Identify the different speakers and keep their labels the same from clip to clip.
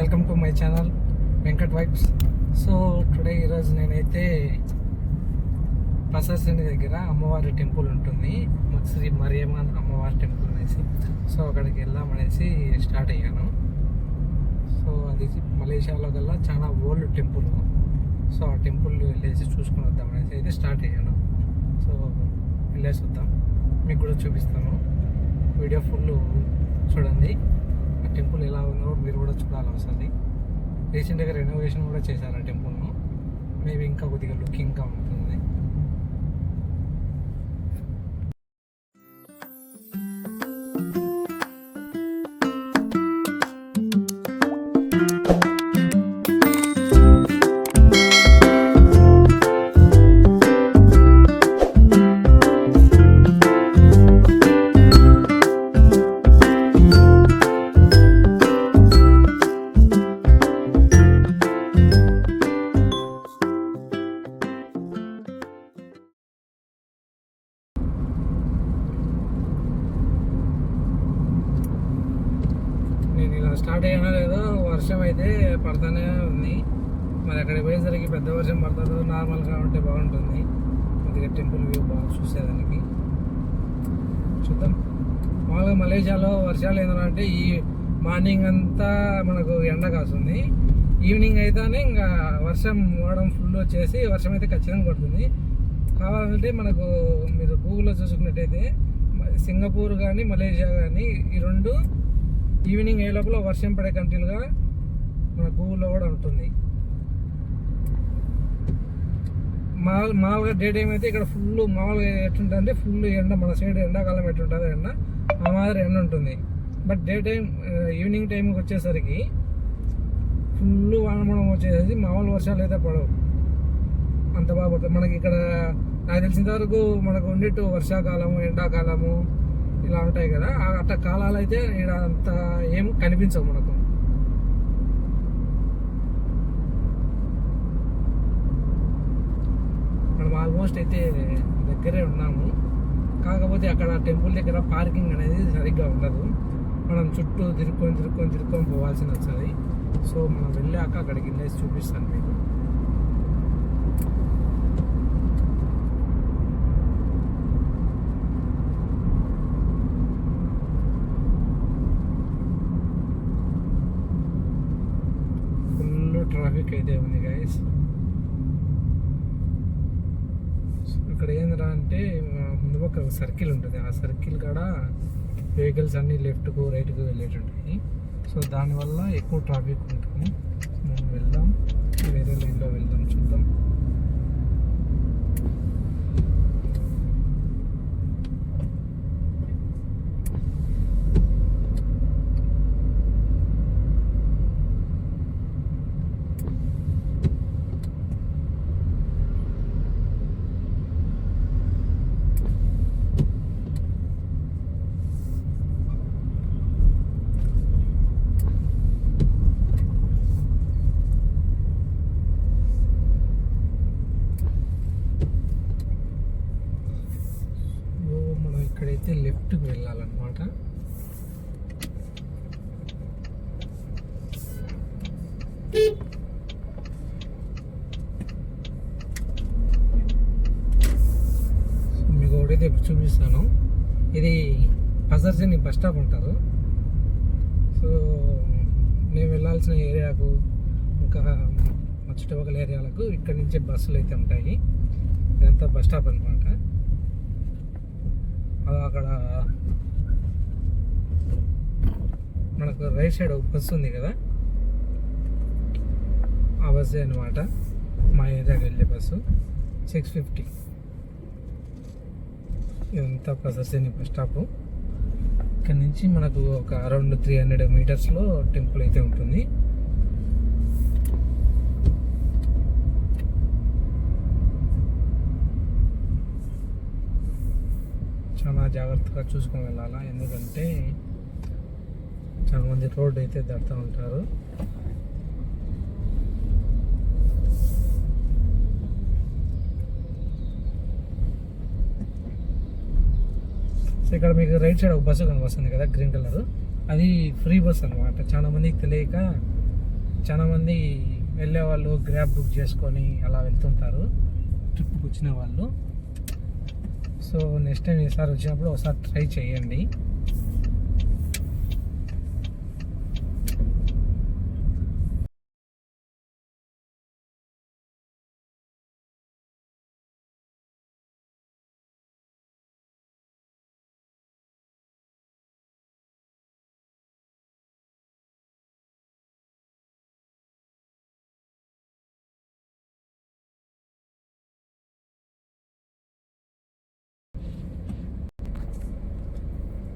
Speaker 1: Welcome to my channel Venkat vibes. So today ఈరోజు నేనైతే పసర్సిని దగ్గర అమ్మవారి టెంపుల్ ఉంటుంది, శ్రీ మరియమ్మ అమ్మవారి టెంపుల్ అనేసి. సో అక్కడికి వెళ్దామనేసి స్టార్ట్ అయ్యాను. సో అది మలేషియాలో గల్లా చాలా ఓల్డ్ టెంపుల్. సో ఆ టెంపుల్ వెళ్ళేసి చూసుకొని వద్దామనేసి అయితే స్టార్ట్ అయ్యాను. సో వెళ్ళేసి వద్దాం, మీకు కూడా చూపిస్తాను. వీడియో ఫుల్ చూడండి. ఆ టెంపుల్ ఎలా ఉందో మీరు కూడా చూడాలి ఒకసారి. రీసెంట్గా రెనోవేషన్ కూడా చేశారు ఆ టెంపుల్ను. మేబీ ఇంకా కొద్దిగా లుకింగ్గా ఉంటుంది. స్టార్ట్ అయినా లేదో వర్షం అయితే పడుతూనే ఉంది. మరి అక్కడికి పోయేసరికి పెద్ద వర్షం పడుతుందో నార్మల్గా ఉంటే బాగుంటుంది. కొద్దిగా టెంపుల్ వ్యూ బాగా చూసేదానికి. చూద్దాం. మామూలుగా మలేషియాలో వర్షాలు ఏంటంటే ఈ మార్నింగ్ అంతా మనకు ఎండ కాస్తుంది, ఈవినింగ్ అయితేనే ఇంకా వర్షం పడడం ఫుల్ వచ్చేసి వర్షం అయితే ఖచ్చితంగా పడుతుంది. కావాలంటే మనకు మీరు గూగుల్లో చూసుకున్నట్టయితే సింగపూర్ కానీ మలేషియా కానీ ఈ రెండు ఈవినింగ్ అయ్యే లోపల వర్షం పడే కంట్రీలుగా మన గూగుల్లో కూడా ఉంటుంది. మామూలుగా డే టైం అయితే ఇక్కడ ఫుల్ మామూలుగా ఎట్లుంటుందంటే ఫుల్ ఎండ, మన సైడ్ ఎండాకాలం ఎట్లుంటుందో ఎండ ఆ మాదిరి ఎండ ఉంటుంది. బట్ డే టైం ఈవినింగ్ టైంకి వచ్చేసరికి ఫుల్ వానమడం వచ్చేసి మామూలు వర్షాలు అయితే పడవు, అంత బాగా పడుతుంది. మనకి ఇక్కడ నాకు తెలిసినంత వరకు మనకు ఉండేట్టు వర్షాకాలము ఎండాకాలము ఇలా ఉంటాయి కదా, అట్లా కాలాలు అయితే ఇక్కడ అంత ఏం కనిపించవు మనకు. మనం ఆల్మోస్ట్ అయితే దగ్గరే ఉన్నాము. కాకపోతే అక్కడ టెంపుల్ దగ్గర పార్కింగ్ అనేది సరిగ్గా ఉండదు. మనం చుట్టూ తిరుక్కొని పోవాల్సి వస్తుంది. సో మనం వెళ్ళాక అక్కడికి వెళ్ళేసి చూపిస్తాను మీకు. ట్రాఫిక్ అయితే ఉంది గైస్. ఇక్కడ ఏంద్రా అంటే ముందు పక్క సర్కిల్ ఉంటుంది, ఆ సర్కిల్ కాడ వెహికల్స్ అన్నీ లెఫ్ట్కు రైట్కు వెళ్ళేటుంటాయి. సో దానివల్ల ఎక్కువ ట్రాఫిక్ ఉంటుంది. మనం వెళ్దాం, వేరే లైన్లో వెళ్దాం, చూద్దాం. ఇక్కడైతే లెఫ్ట్కి వెళ్ళాలన్నమాట. మీకు ఒకటైతే ఇప్పుడు చూపిస్తాను. ఇది పసర్సిని బస్ స్టాప్ ఉంటారు. సో మేము వెళ్ళాల్సిన ఏరియాకు ఇంకా మా చుట్టుపక్కల ఏరియాలకు ఇక్కడి నుంచే బస్సులు అయితే ఉంటాయి. ఇదంతా బస్ స్టాప్ అనమాట. అక్కడ మనకు రైట్ సైడ్ ఒక బస్సు ఉంది కదా, ఆ బస్సే అనమాట మా ఏరియాకి వెళ్ళే బస్సు 650. ఇదంతా పసర్సిని బస్ స్టాప్. ఇక్కడ నుంచి మనకు ఒక అరౌండ్ 300 మీటర్స్లో టెంపుల్ అయితే ఉంటుంది. చాలా జాగ్రత్తగా చూసుకొని వెళ్ళాలా, ఎందుకంటే చాలా మంది రోడ్డు అయితే దాటుతూ ఉంటారు. సో ఇక్కడ మీకు రైట్ సైడ్ ఒక బస్సు కనిపిస్తుంది కదా గ్రీన్ కలర్, అది ఫ్రీ బస్ అనమాట. చాలా మందికి తెలియక చాలామంది వెళ్ళే వాళ్ళు గ్రాబ్ బుక్ చేసుకొని అలా వెళ్తుంటారు ట్రిప్కి వచ్చిన వాళ్ళు. సో నెక్స్ట్ టైం ఈసారి వచ్చినప్పుడు ఒకసారి ట్రై చేయండి.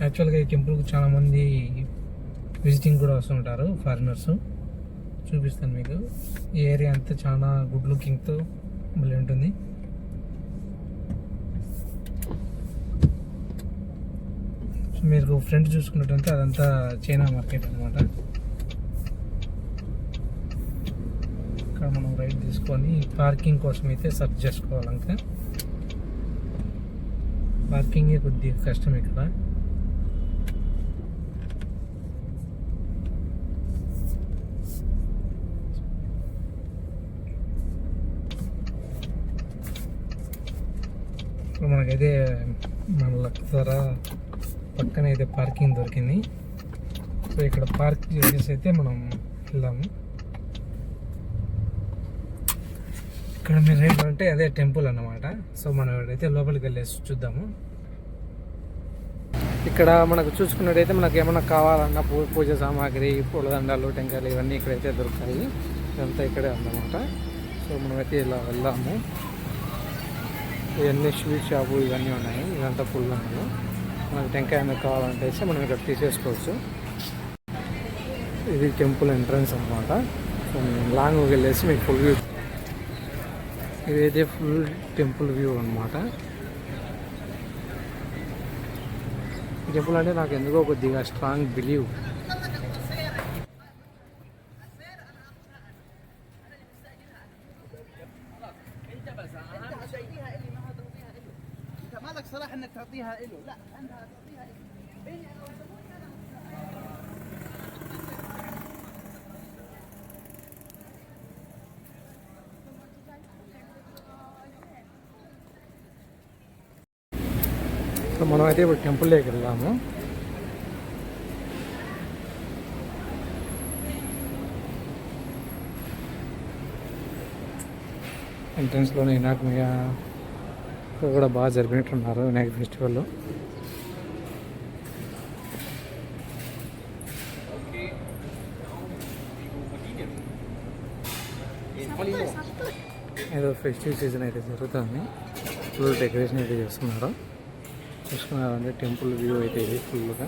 Speaker 1: యాక్చువల్గా ఈ టెంపుల్కి చాలామంది విజిటింగ్ కూడా వస్తుంటారు ఫారినర్స్. చూపిస్తాను మీకు. ఈ ఏరియా అంతా చాలా గుడ్ లుకింగ్తో మళ్ళీ ఉంటుంది. సో మీరు ఫ్రంట్ చూసుకున్నట్టంటే అదంతా చైనా మార్కెట్ అనమాట. ఇక్కడ మనం రైట్ తీసుకొని పార్కింగ్ కోసం అయితే సెర్చ్ చేసుకోవాలి. ఇంకా పార్కింగే కొద్దిగా కష్టం ఇక్కడ. మనకైతే మన లక్కర పక్కన అయితే పార్కింగ్ దొరికింది. సో ఇక్కడ పార్క్ చేసేసి అయితే మనం వెళ్దాము. ఇక్కడ మీరు రైట్ అంటే అదే టెంపుల్ అన్నమాట. సో మనం అయితే లోపలికి వెళ్ళేసి చూద్దాము. ఇక్కడ మనకు చూసుకున్నట్టయితే మనకు ఏమన్నా కావాలన్నా పూజ సామాగ్రి, పూలదండాలు, టెంకాయలు ఇవన్నీ ఇక్కడైతే దొరుకుతాయి. ఇదంతా ఇక్కడే ఉందన్నమాట. సో మనమైతే ఇలా వెళ్దాము. ఇవన్నీ స్వీట్ షాపు ఇవన్నీ ఉన్నాయి. ఇదంతా పూలదండలు. మనకు టెంకాయ ఎందుకు కావాలంటే మనం ఇక్కడ తీసేసుకోవచ్చు. ఇది టెంపుల్ ఎంట్రన్స్ అనమాట. సో లాంగ్ వెళ్ళేసి మీకు ఫుల్ వ్యూ, ఇదైతే ఫుల్ టెంపుల్ వ్యూ అనమాట. ఈ టెంపుల్ అంటే నాకు ఎందుకో కొద్దిగా స్ట్రాంగ్ బిలీవ్.
Speaker 2: صراحة انك تعطيها له لا انت تعطيها
Speaker 1: సో మనం అయితే ఇప్పుడు టెంపుల్ దగ్గరికి వెళ్దాము. ఎంట్రన్స్లోనే వినాయక కూడా బాగా జరిపినట్టున్నారు వినాయక ఫెస్టివల్. ఏదో ఫెస్టివల్ సీజన్ అయితే జరుగుతుంది. ఫుల్ డెకరేషన్ అయితే చేస్తున్నారు. చూసుకున్నారంటే టెంపుల్ వ్యూ అయితే ఇది ఫుల్గా.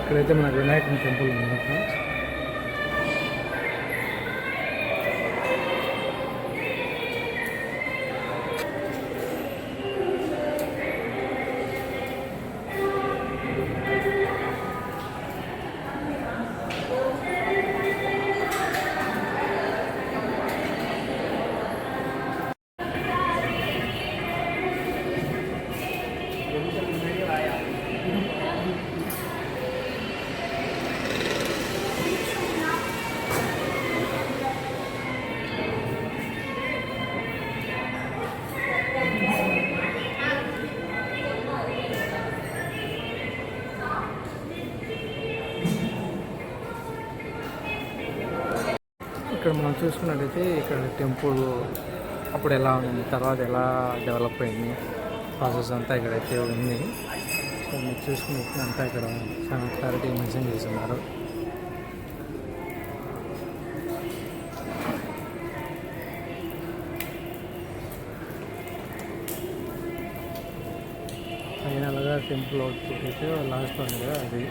Speaker 1: ఇక్కడైతే మనకు వినాయకుని టెంపుల్ ఉంది. ఇక్కడ మనం చూసుకున్నట్టయితే ఇక్కడ టెంపుల్ అప్పుడు ఎలా ఉంది, తర్వాత ఎలా డెవలప్ అయింది, ప్రాసెస్ అంతా ఇక్కడైతే ఉంది. సో మీరు చూసుకున్నట్టు అంతా ఇక్కడ చాలా క్లారిటీ మెన్షన్ చేస్తున్నారు. ఫైనల్గా టెంపుల్ అవుట్పుట్ అయితే లాస్ట్ ఉంది కదా అది.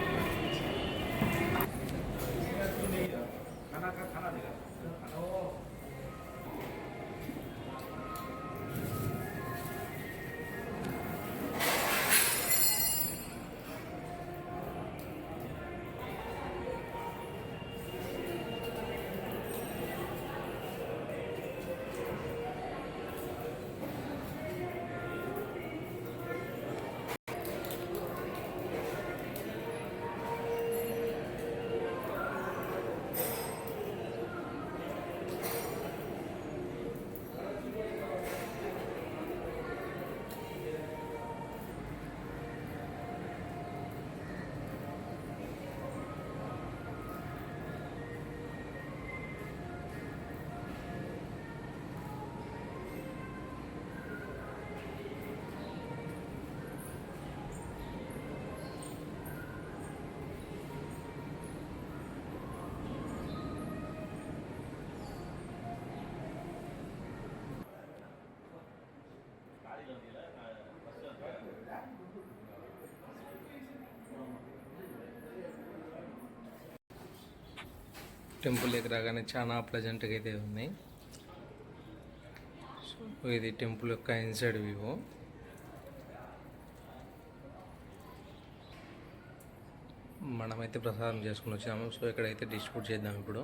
Speaker 1: టెంపుల్ దగ్గర రాగానే చాలా ప్లెజెంట్గా అయితే ఉన్నాయి. సో ఇది టెంపుల్ యొక్క ఇన్సైడ్ వ్యూ. మనమైతే ప్రసాదం చేసుకుని వచ్చాము. సో ఇక్కడైతే డిస్ట్రిబ్యూట్ చేద్దాం ఇప్పుడు.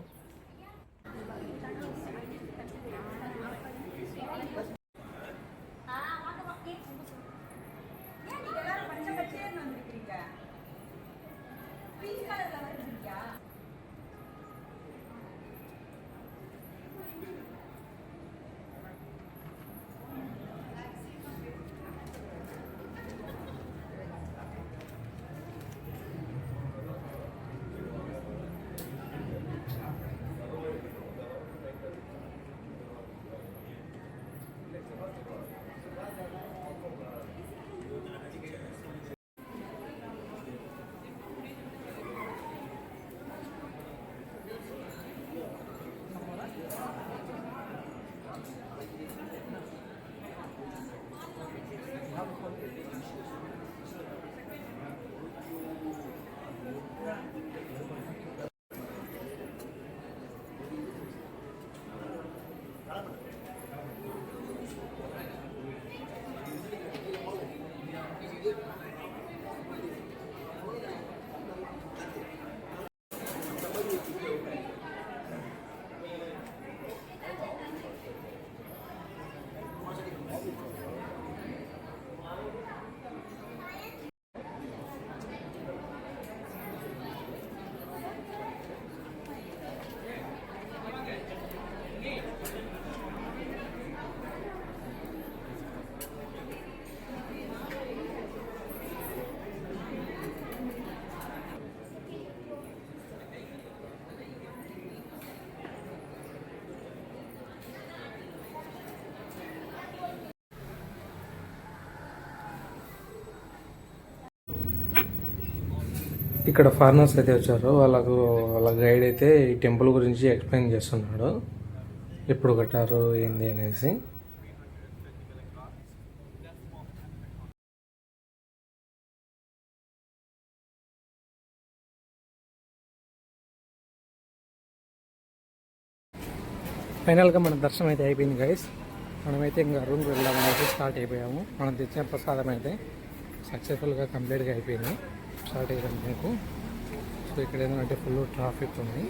Speaker 1: ఇక్కడ ఫారినర్స్ అయితే వచ్చారు. వాళ్ళ గైడ్ అయితే ఈ టెంపుల్ గురించి ఎక్స్ప్లెయిన్ చేస్తున్నాడు, ఎప్పుడు కట్టారు ఏంది అనేసి. ఫైనల్గా మన దర్శనం అయితే అయిపోయింది గైస్. మనమైతే ఇంకా రూమ్కి వెళ్దామనేసి స్టార్ట్ అయిపోయాము. మనం తెచ్చిన ప్రసాదం అయితే సక్సెస్ఫుల్గా కంప్లీట్గా అయిపోయింది. స్టార్ట్ అయ్యాము మీకు. సో ఇక్కడ ఏంటంటే ఫుల్ ట్రాఫిక్ ఉంది.